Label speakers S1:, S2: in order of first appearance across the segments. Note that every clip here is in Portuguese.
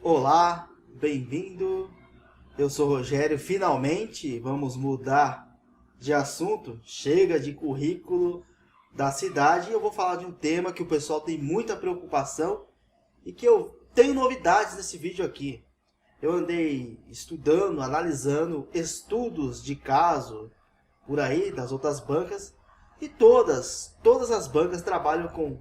S1: Olá, bem-vindo. Eu sou o Rogério. Finalmente vamos mudar de assunto. Chega de currículo da cidade e eu vou falar de um tema que o pessoal tem muita preocupação e que eu tenho novidades nesse vídeo aqui. Eu andei estudando, analisando estudos de caso por aí das outras bancas e todas as bancas trabalham com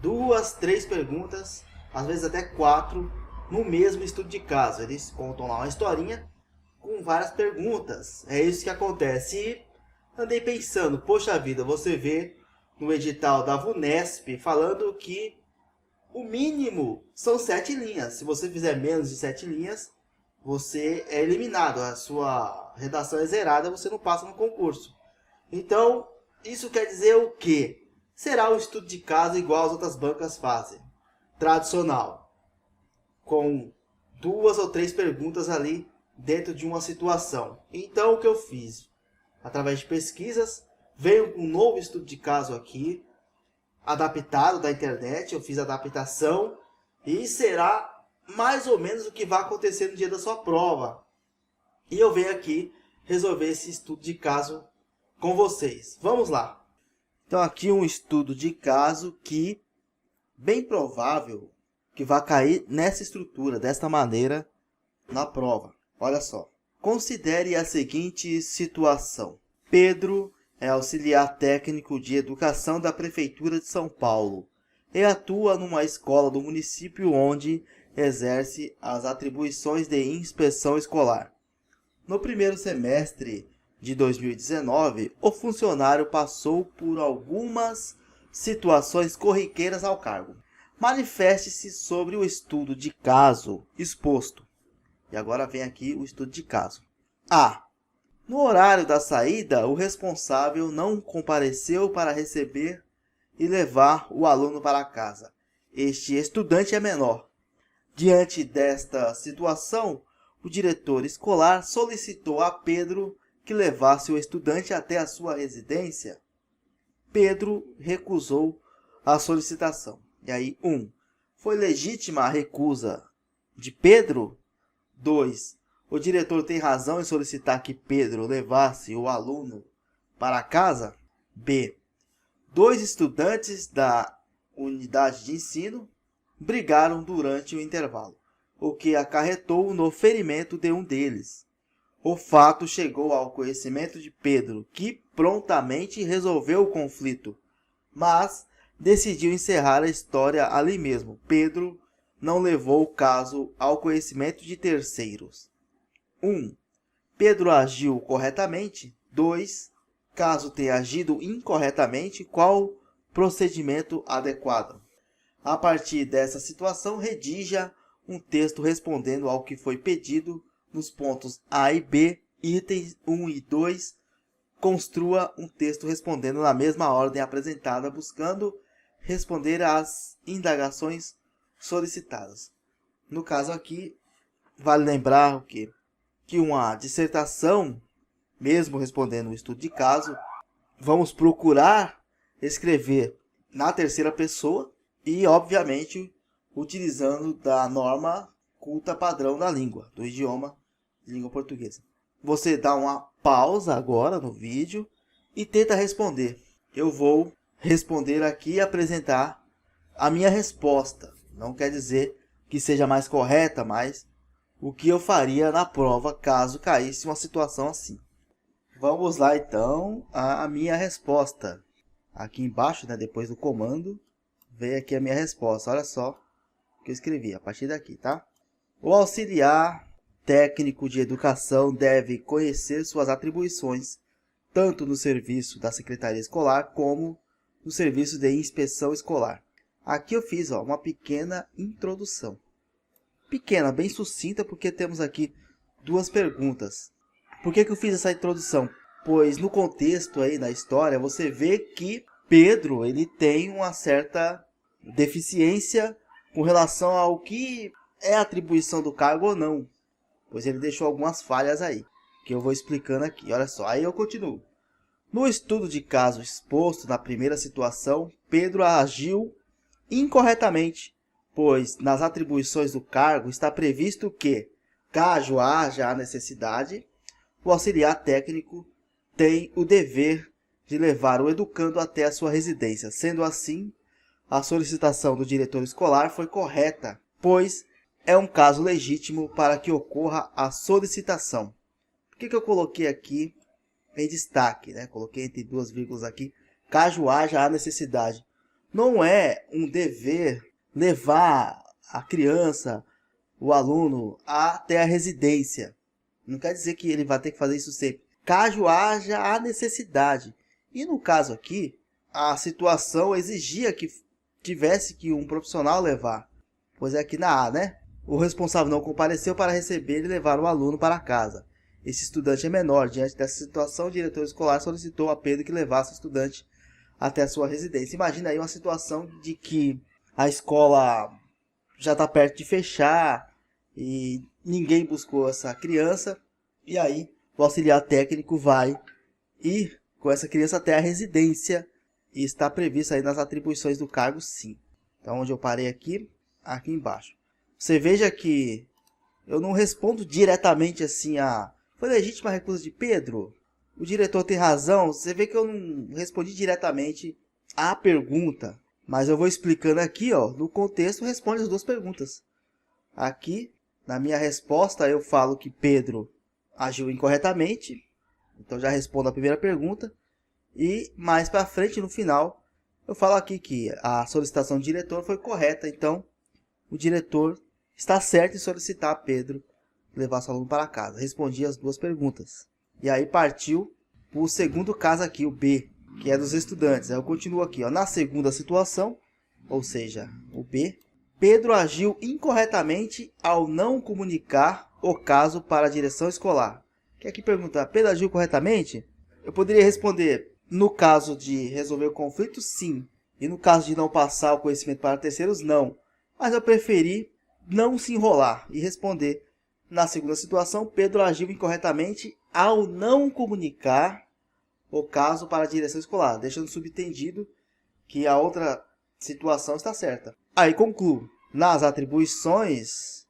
S1: 2, 3 perguntas, às vezes até 4 no mesmo estudo de caso. Eles contam lá uma historinha com várias perguntas. É isso que acontece. E andei pensando, poxa vida, você vê no edital da VUNESP falando que o mínimo são 7 linhas. Se você fizer menos de 7 linhas, você é eliminado. A sua redação é zerada, você não passa no concurso. Então, isso quer dizer o quê? Será um estudo de caso igual as outras bancas fazem. Tradicional. Com 2 ou 3 perguntas ali dentro de uma situação. Então, o que eu fiz? Através de pesquisas, veio um novo estudo de caso aqui, adaptado da internet. Eu fiz a adaptação e será mais ou menos o que vai acontecer no dia da sua prova. E eu venho aqui resolver esse estudo de caso com vocês. Vamos lá. Então aqui um estudo de caso que bem provável que vai cair nessa estrutura, desta maneira, na prova. Olha só. Considere a seguinte situação. Pedro é auxiliar técnico de educação da Prefeitura de São Paulo e atua numa escola do município onde exerce as atribuições de inspeção escolar. No primeiro semestre de 2019, o funcionário passou por algumas situações corriqueiras ao cargo. Manifeste-se sobre o estudo de caso exposto. E agora vem aqui o estudo de caso. A. No horário da saída, o responsável não compareceu para receber e levar o aluno para casa. Este estudante é menor. Diante desta situação, o diretor escolar solicitou a Pedro que levasse o estudante até a sua residência. Pedro recusou a solicitação. E aí, 1. Foi legítima a recusa de Pedro? 2. O diretor tem razão em solicitar que Pedro levasse o aluno para casa? B. 2 estudantes da unidade de ensino brigaram durante o intervalo, o que acarretou no ferimento de um deles. O fato chegou ao conhecimento de Pedro, que prontamente resolveu o conflito, mas decidiu encerrar a história ali mesmo. Pedro não levou o caso ao conhecimento de terceiros. 1. Pedro agiu corretamente. 2. Caso tenha agido incorretamente, qual procedimento adequado? A partir dessa situação, redija um texto respondendo ao que foi pedido nos pontos A e B, itens 1 e 2. Construa um texto respondendo na mesma ordem apresentada, buscando responder às indagações solicitadas. No caso aqui, vale lembrar o quê? Que uma dissertação, mesmo respondendo o estudo de caso, vamos procurar escrever na terceira pessoa e, obviamente, utilizando da norma culta padrão da língua, do idioma de língua portuguesa. Você dá uma pausa agora no vídeo e tenta responder. Eu vou responder aqui e apresentar a minha resposta. Não quer dizer que seja mais correta, mas o que eu faria na prova caso caísse uma situação assim. Vamos lá então a minha resposta. Aqui embaixo, né, depois do comando, veio aqui a minha resposta. Olha só o que eu escrevi a partir daqui, tá? O auxiliar técnico de educação deve conhecer suas atribuições, tanto no serviço da secretaria escolar como no serviço de inspeção escolar. Aqui eu fiz uma pequena introdução. Pequena, bem sucinta, porque temos aqui 2 perguntas. Por que eu fiz essa introdução? Pois no contexto aí da história, você vê que Pedro ele tem uma certa deficiência com relação ao que é a atribuição do cargo ou não. Pois ele deixou algumas falhas aí, que eu vou explicando aqui. Olha só, aí eu continuo. No estudo de caso exposto na primeira situação, Pedro agiu incorretamente pois nas atribuições do cargo está previsto que, caso haja a necessidade, o auxiliar técnico tem o dever de levar o educando até a sua residência. Sendo assim, a solicitação do diretor escolar foi correta, pois é um caso legítimo para que ocorra a solicitação. Por que eu coloquei aqui em destaque, né? Coloquei entre duas vírgulas aqui, caso haja a necessidade. Não é um dever levar a criança, o aluno, até a residência. Não quer dizer que ele vai ter que fazer isso sempre. Caso haja a necessidade. E no caso aqui, a situação exigia que tivesse que um profissional levar. Pois é aqui na A, né? O responsável não compareceu para receber e levar o aluno para casa. Esse estudante é menor. Diante dessa situação, o diretor escolar solicitou a Pedro que levasse o estudante até a sua residência. Imagina aí uma situação de que a escola já está perto de fechar e ninguém buscou essa criança. E aí o auxiliar técnico vai ir com essa criança até a residência. E está previsto aí nas atribuições do cargo, sim. Então, onde eu parei aqui, aqui embaixo. Você veja que eu não respondo diretamente assim a... Foi legítima a recusa de Pedro? O diretor tem razão? Você vê que eu não respondi diretamente a pergunta. Mas eu vou explicando aqui, ó. No contexto, responde as duas perguntas. Aqui, na minha resposta, eu falo que Pedro agiu incorretamente. Então, já respondo a primeira pergunta. E mais para frente, no final, eu falo aqui que a solicitação do diretor foi correta. Então, o diretor está certo em solicitar a Pedro levar seu aluno para casa. Respondi as duas perguntas. E aí partiu para o segundo caso aqui, o B, que é dos estudantes. Aí eu continuo aqui, ó. Na segunda situação, ou seja, o B, Pedro agiu incorretamente ao não comunicar o caso para a direção escolar. Quer aqui perguntar, Pedro agiu corretamente? Eu poderia responder, no caso de resolver o conflito, sim. E no caso de não passar o conhecimento para terceiros, não. Mas eu preferi não se enrolar e responder. Na segunda situação, Pedro agiu incorretamente ao não comunicar o caso para a direção escolar, deixando subentendido que a outra situação está certa. Aí concluo. Nas atribuições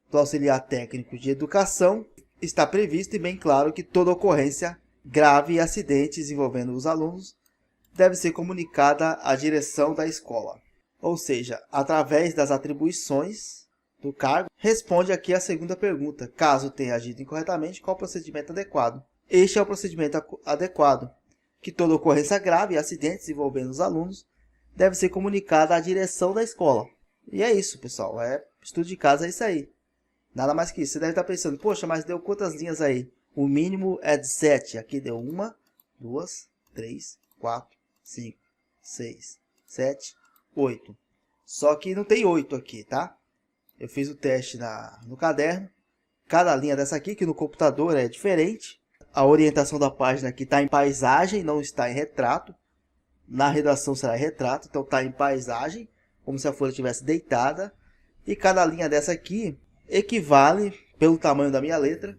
S1: do auxiliar técnico de educação, está previsto e bem claro que toda ocorrência grave e acidentes envolvendo os alunos deve ser comunicada à direção da escola. Ou seja, através das atribuições do cargo, responde aqui a segunda pergunta. Caso tenha agido incorretamente, qual o procedimento adequado? Este é o procedimento adequado, que toda ocorrência grave e acidentes envolvendo os alunos deve ser comunicada à direção da escola. E é isso, pessoal. Estudo de casa é isso aí. Nada mais que isso. Você deve estar pensando, poxa, mas deu quantas linhas aí? O mínimo é de 7. Aqui deu 1, 2, 3, 4, 5, 6, 7, 8. Só que não tem 8 aqui, tá? Eu fiz o teste no caderno. Cada linha dessa aqui, que no computador é diferente. A orientação da página aqui está em paisagem, não está em retrato. Na redação será em retrato, então está em paisagem, como se a folha estivesse deitada. E cada linha dessa aqui equivale, pelo tamanho da minha letra,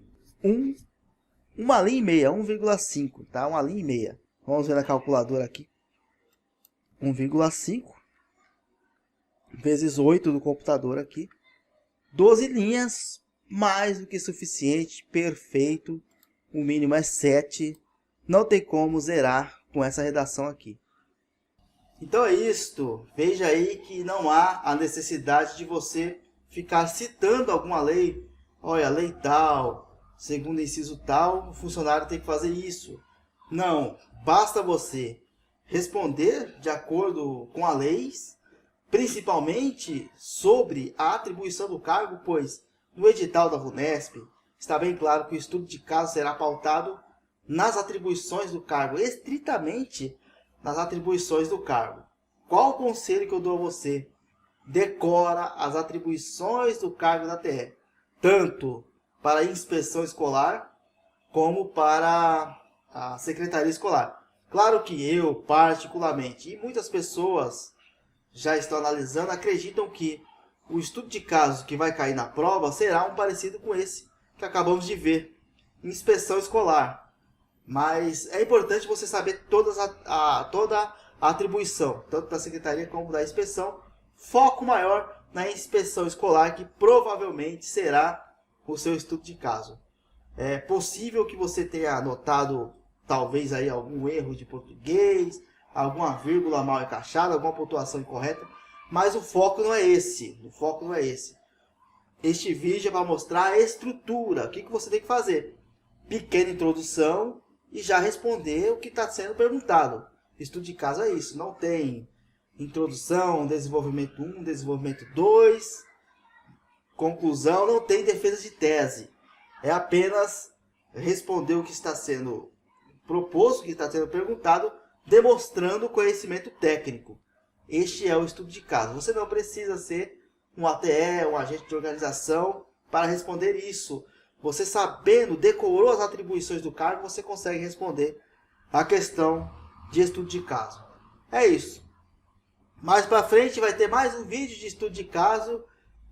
S1: uma linha e meia, 1,5, tá? Uma linha e meia. Vamos ver na calculadora aqui. 1,5 vezes 8 do computador aqui. 12 linhas, mais do que suficiente, perfeito. O mínimo é 7. Não tem como zerar com essa redação aqui. Então é isto. Veja aí que não há a necessidade de você ficar citando alguma lei. Olha, lei tal, segundo inciso tal, o funcionário tem que fazer isso. Não, basta você responder de acordo com a lei, principalmente sobre a atribuição do cargo, pois no edital da VUNESP está bem claro que o estudo de caso será pautado nas atribuições do cargo, estritamente nas atribuições do cargo. Qual o conselho que eu dou a você? Decora as atribuições do cargo da TE, tanto para a inspeção escolar, como para a secretaria escolar. Claro que eu, particularmente, e muitas pessoas já estão analisando, acreditam que o estudo de caso que vai cair na prova será um parecido com esse que acabamos de ver, inspeção escolar. Mas é importante você saber toda a atribuição, tanto da secretaria como da inspeção. Foco maior na inspeção escolar, que provavelmente será o seu estudo de caso. É possível que você tenha anotado talvez aí algum erro de português, alguma vírgula mal encaixada, alguma pontuação incorreta, mas o foco não é esse. O foco não é esse. Este vídeo é para mostrar a estrutura, o que você tem que fazer. Pequena introdução e já responder o que está sendo perguntado. Estudo de caso é isso, não tem introdução, desenvolvimento 1, desenvolvimento 2, conclusão, não tem defesa de tese. É apenas responder o que está sendo proposto, o que está sendo perguntado, demonstrando conhecimento técnico. Este é o estudo de caso. Você não precisa ser um ATE, um agente de organização, para responder isso. Você sabendo, decorou as atribuições do cargo, você consegue responder a questão de estudo de caso. É isso. Mais para frente vai ter mais um vídeo de estudo de caso.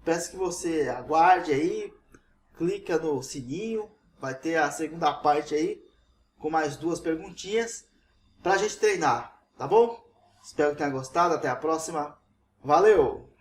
S1: Peço que você aguarde aí, clica no sininho, vai ter a segunda parte aí, com mais 2 perguntinhas, para a gente treinar, tá bom? Espero que tenha gostado, até a próxima. Valeu!